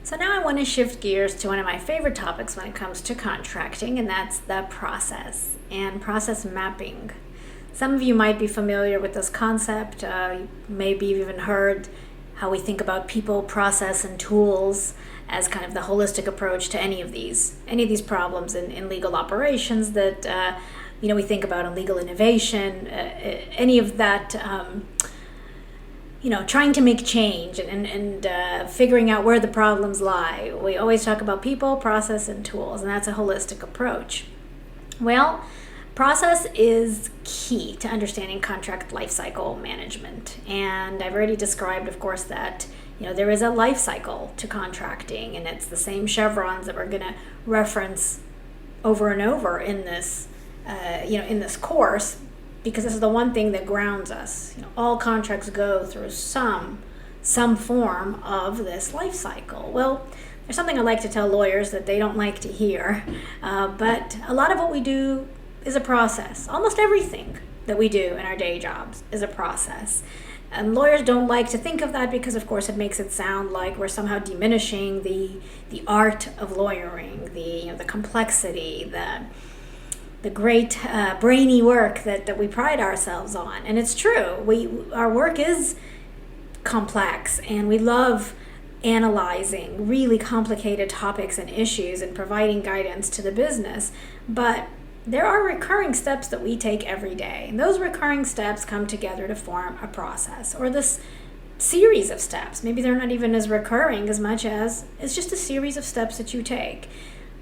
So now I want to shift gears to one of my favorite topics when it comes to contracting, and that's the process and process mapping. Some of you might be familiar with this concept. Maybe you've even heard how we think about people, process, and tools as kind of the holistic approach to any of these problems in legal operations that we think about in legal innovation, any of that. Trying to make change and figuring out where the problems lie. We always talk about people, process, and tools, and that's a holistic approach. Well, process is key to understanding contract lifecycle management. And I've already described, of course, that there is a life cycle to contracting, and it's the same chevrons that we're going to reference over and over in this, in this course. Because this is the one thing that grounds us. All contracts go through some form of this life cycle. Well, there's something I like to tell lawyers that they don't like to hear, but a lot of what we do is a process. Almost everything that we do in our day jobs is a process. And lawyers don't like to think of that because, of course, it makes it sound like we're somehow diminishing the art of lawyering, the complexity, the great brainy work that we pride ourselves on. And it's true. Our work is complex, and we love analyzing really complicated topics and issues and providing guidance to the business. But there are recurring steps that we take every day. And those recurring steps come together to form a process, or this series of steps. Maybe they're not even as recurring as much as it's just a series of steps that you take.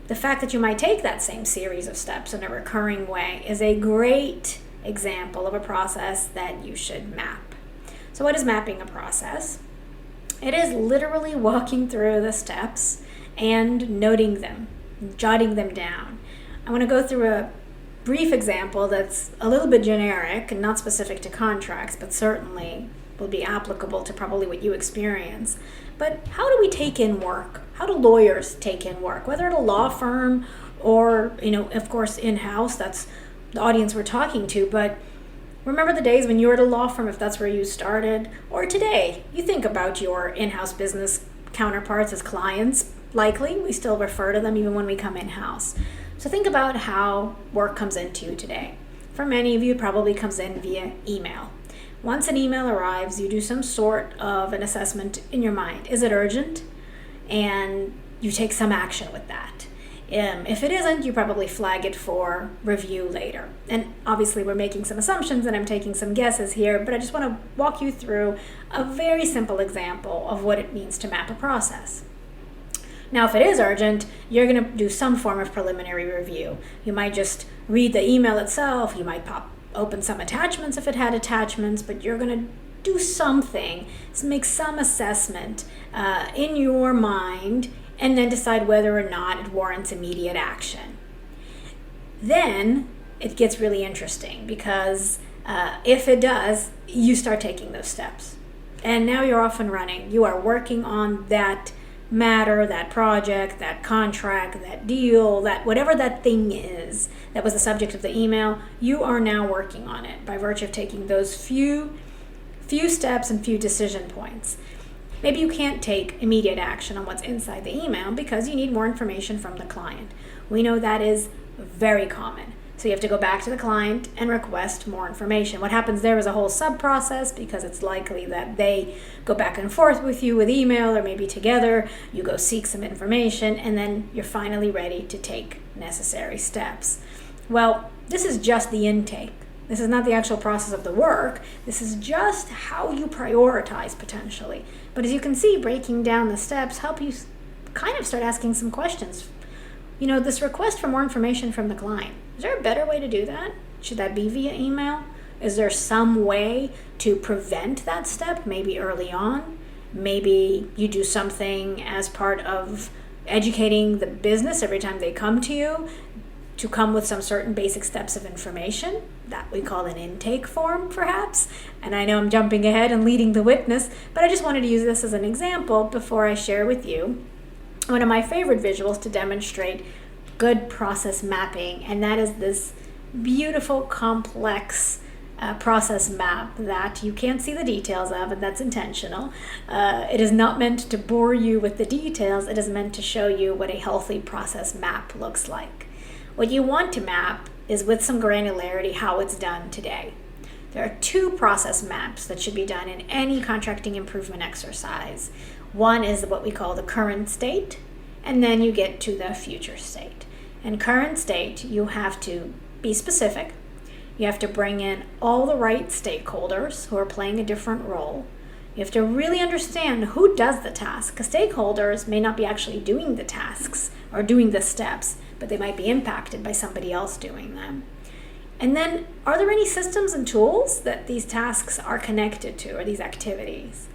The fact that you might take that same series of steps in a recurring way is a great example of a process that you should map. So what is mapping a process? It is literally walking through the steps and noting them, jotting them down. I want to go through a brief example that's a little bit generic and not specific to contracts, but certainly will be applicable to probably what you experience. But how do we take in work? How do lawyers take in work? Whether at a law firm or, of course, in-house, that's the audience we're talking to. But remember the days when you were at a law firm, if that's where you started, or today, you think about your in-house business counterparts as clients. Likely, we still refer to them even when we come in-house. So think about how work comes into you today. For many of you, it probably comes in via email. Once an email arrives, you do some sort of an assessment in your mind. Is it urgent? And you take some action with that. If it isn't, you probably flag it for review later. And obviously we're making some assumptions and I'm taking some guesses here, but I just want to walk you through a very simple example of what it means to map a process. Now, if it is urgent, you're going to do some form of preliminary review. You might just read the email itself. You might open some attachments if it had attachments, but you're going to do something, so make some assessment in your mind, and then decide whether or not it warrants immediate action. Then it gets really interesting because if it does, you start taking those steps. And now you're off and running. You are working on that matter, that project, that contract, that deal, that whatever that thing is that was the subject of the email, you are now working on it by virtue of taking those few steps and few decision points. Maybe you can't take immediate action on what's inside the email because you need more information from the client. We know that is very common. So you have to go back to the client and request more information. What happens there is a whole sub-process because it's likely that they go back and forth with you with email or maybe together. You go seek some information and then you're finally ready to take necessary steps. Well, this is just the intake. This is not the actual process of the work. This is just how you prioritize potentially. But as you can see, breaking down the steps help you kind of start asking some questions. This request for more information from the client. Is there a better way to do that? Should that be via email? Is there some way to prevent that step, maybe early on? Maybe you do something as part of educating the business every time they come to you to come with some certain basic steps of information that we call an intake form, perhaps. And I know I'm jumping ahead and leading the witness, but I just wanted to use this as an example before I share with you one of my favorite visuals to demonstrate good process mapping, and that is this beautiful, complex process map that you can't see the details of, and that's intentional. It is not meant to bore you with the details. It is meant to show you what a healthy process map looks like. What you want to map is, with some granularity, how it's done today. There are 2 process maps that should be done in any contracting improvement exercise. One is what we call the current state, and then you get to the future state. In current state, you have to be specific. You have to bring in all the right stakeholders who are playing a different role. You have to really understand who does the task, because stakeholders may not be actually doing the tasks or doing the steps, but they might be impacted by somebody else doing them. And then, are there any systems and tools that these tasks are connected to, or these activities?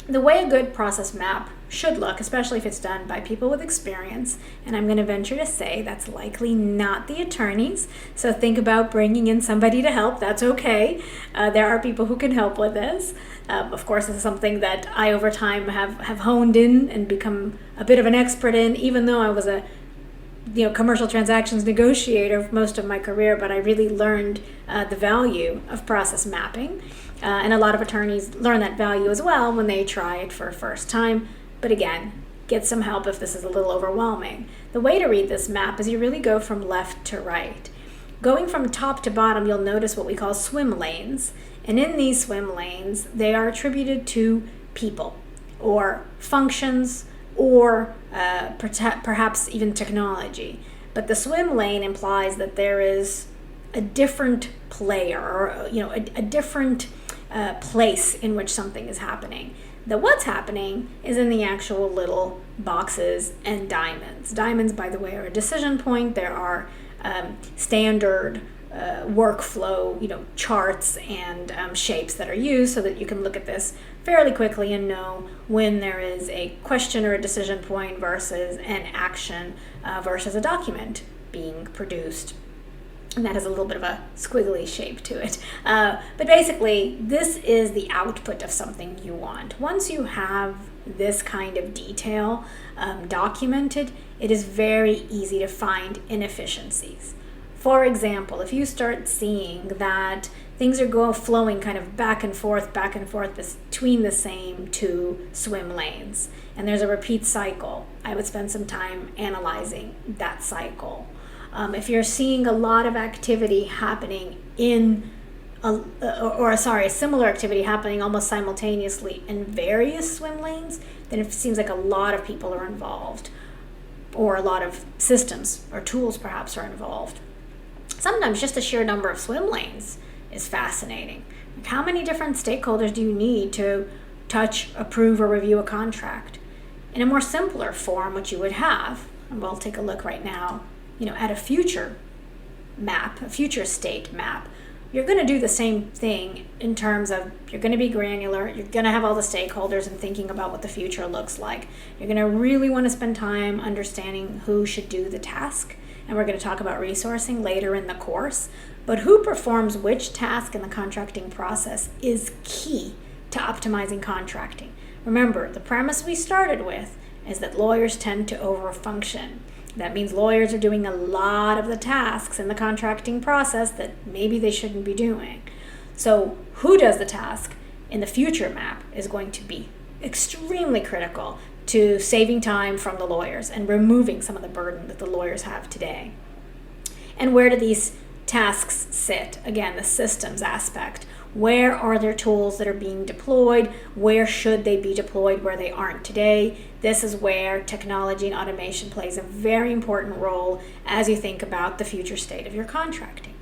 The way a good process map should look, especially if it's done by people with experience, and I'm going to venture to say that's likely not the attorneys, so think about bringing in somebody to help. That's okay. There are people who can help with this. Of course, this is something that I over time have honed in and become a bit of an expert in, even though I was a commercial transactions negotiator for most of my career, but I really learned the value of process mapping. And a lot of attorneys learn that value as well when they try it for a first time. But again, get some help if this is a little overwhelming. The way to read this map is you really go from left to right. Going from top to bottom, you'll notice what we call swim lanes. And in these swim lanes, they are attributed to people or functions or perhaps even technology. But the swim lane implies that there is a different player, or a different place in which something is happening. The what's happening is in the actual little boxes and diamonds. Diamonds, by the way, are a decision point. There are standard workflow, charts and shapes that are used so that you can look at this fairly quickly and know when there is a question or a decision point versus an action versus a document being produced. And that has a little bit of a squiggly shape to it. But basically, this is the output of something you want. Once you have this kind of detail documented, it is very easy to find inefficiencies. For example, if you start seeing that things are flowing kind of back and forth between the same 2 swim lanes, and there's a repeat cycle, I would spend some time analyzing that cycle. If you're seeing a lot of activity happening a similar activity happening almost simultaneously in various swim lanes, then it seems like a lot of people are involved, or a lot of systems or tools perhaps are involved. Sometimes just the sheer number of swim lanes is fascinating. How many different stakeholders do you need to touch, approve, or review a contract? In a more simpler form, what you would have, and we'll take a look right now, at a future map, a future state map, you're going to do the same thing in terms of you're going to be granular, you're going to have all the stakeholders and thinking about what the future looks like. You're going to really want to spend time understanding who should do the task, and we're going to talk about resourcing later in the course. But who performs which task in the contracting process is key to optimizing contracting. Remember, the premise we started with is that lawyers tend to overfunction. That means lawyers are doing a lot of the tasks in the contracting process that maybe they shouldn't be doing. So who does the task in the future map is going to be extremely critical to saving time from the lawyers and removing some of the burden that the lawyers have today. And where do these tasks sit? Again, the systems aspect. Where are there tools that are being deployed? Where should they be deployed where they aren't today? This is where technology and automation plays a very important role as you think about the future state of your contracting.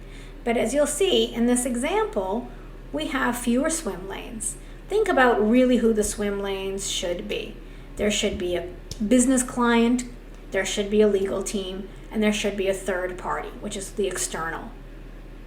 But as you'll see in this example, we have fewer swim lanes. Think about really who the swim lanes should be. There should be a business client, there should be a legal team, and there should be a third party, which is the external.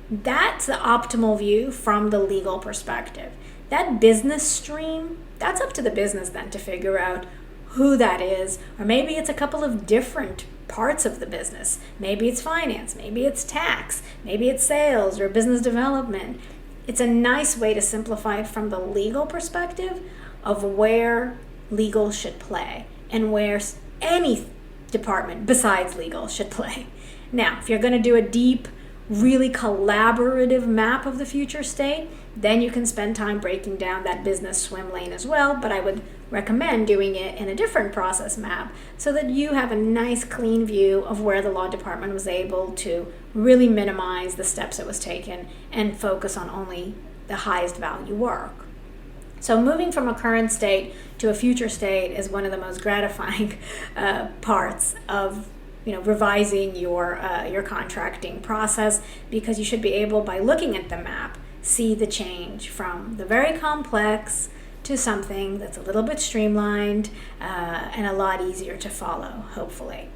That's the optimal view from the legal perspective. That business stream, that's up to the business then to figure out who that is, or maybe it's a couple of different parts of the business. Maybe it's finance, maybe it's tax, maybe it's sales or business development. It's a nice way to simplify it from the legal perspective of where legal should play and where any department besides legal should play. Now, if you're going to do a deep really collaborative map of the future state, then you can spend time breaking down that business swim lane as well. But I would recommend doing it in a different process map so that you have a nice clean view of where the law department was able to really minimize the steps that was taken and focus on only the highest value work. So moving from a current state to a future state is one of the most gratifying parts of revising your contracting process, because you should be able, by looking at the map, see the change from the very complex to something that's a little bit streamlined and a lot easier to follow, hopefully.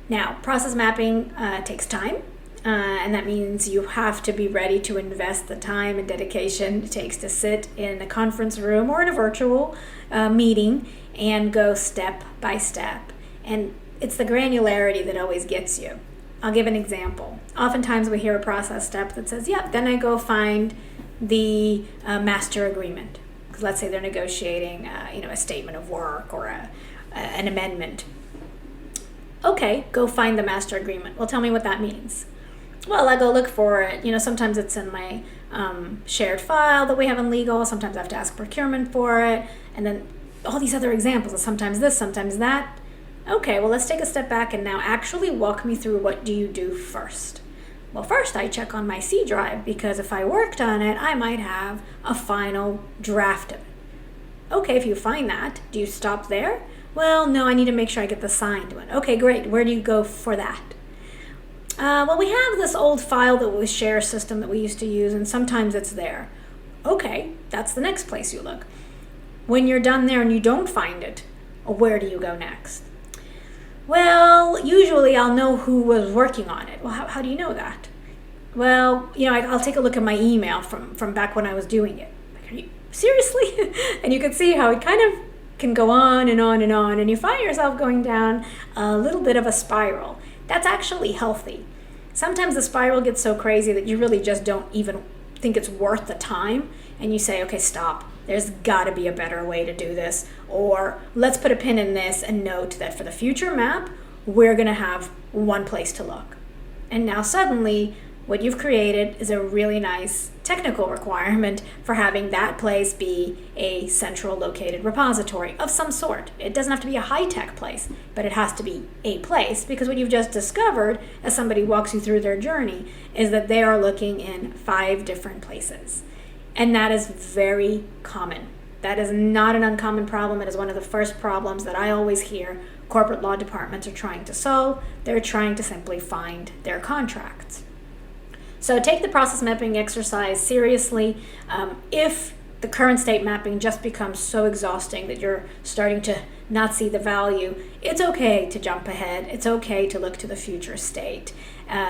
Now, process mapping takes time. And that means you have to be ready to invest the time and dedication it takes to sit in a conference room or in a virtual meeting and go step by step. And it's the granularity that always gets you. I'll give an example. Oftentimes we hear a process step that says, yep, then I go find the master agreement. Because let's say they're negotiating a statement of work or an amendment. Okay, go find the master agreement. Well, tell me what that means. Well, I go look for it. Sometimes it's in my shared file that we have in legal. Sometimes I have to ask procurement for it. And then all these other examples of sometimes this, sometimes that. Okay, well, let's take a step back and now actually walk me through what do you do first. Well, first I check on my C drive, because if I worked on it, I might have a final draft of it. Okay, if you find that, do you stop there? Well, no, I need to make sure I get the signed one. Okay, great. Where do you go for that? Well, we have this old file that was share system that we used to use, and sometimes it's there. Okay, that's the next place you look. When you're done there and you don't find it, where do you go next? Well, usually I'll know who was working on it. Well, how do you know that? Well, I'll take a look at my email from back when I was doing it. Like, are you seriously? And you can see how it kind of can go on and on and on, and you find yourself going down a little bit of a spiral. That's actually healthy. Sometimes the spiral gets so crazy that you really just don't even think it's worth the time, and you say, okay, stop. There's got to be a better way to do this, or let's put a pin in this and note that for the future map, we're going to have one place to look. And now suddenly, what you've created is a really nice technical requirement for having that place be a central located repository of some sort. It doesn't have to be a high-tech place, but it has to be a place, because what you've just discovered as somebody walks you through their journey is that they are looking in 5 different places. And that is very common. That is not an uncommon problem. It is one of the first problems that I always hear corporate law departments are trying to solve. They're trying to simply find their contracts. So take the process mapping exercise seriously. If the current state mapping just becomes so exhausting that you're starting to not see the value, it's okay to jump ahead. It's okay to look to the future state.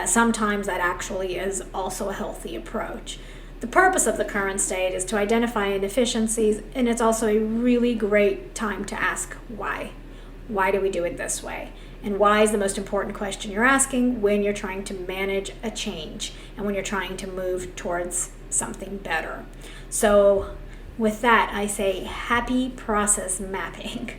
Sometimes that actually is also a healthy approach. The purpose of the current state is to identify inefficiencies, and it's also a really great time to ask why. Why do we do it this way? And why is the most important question you're asking when you're trying to manage a change and when you're trying to move towards something better. So with that, I say happy process mapping.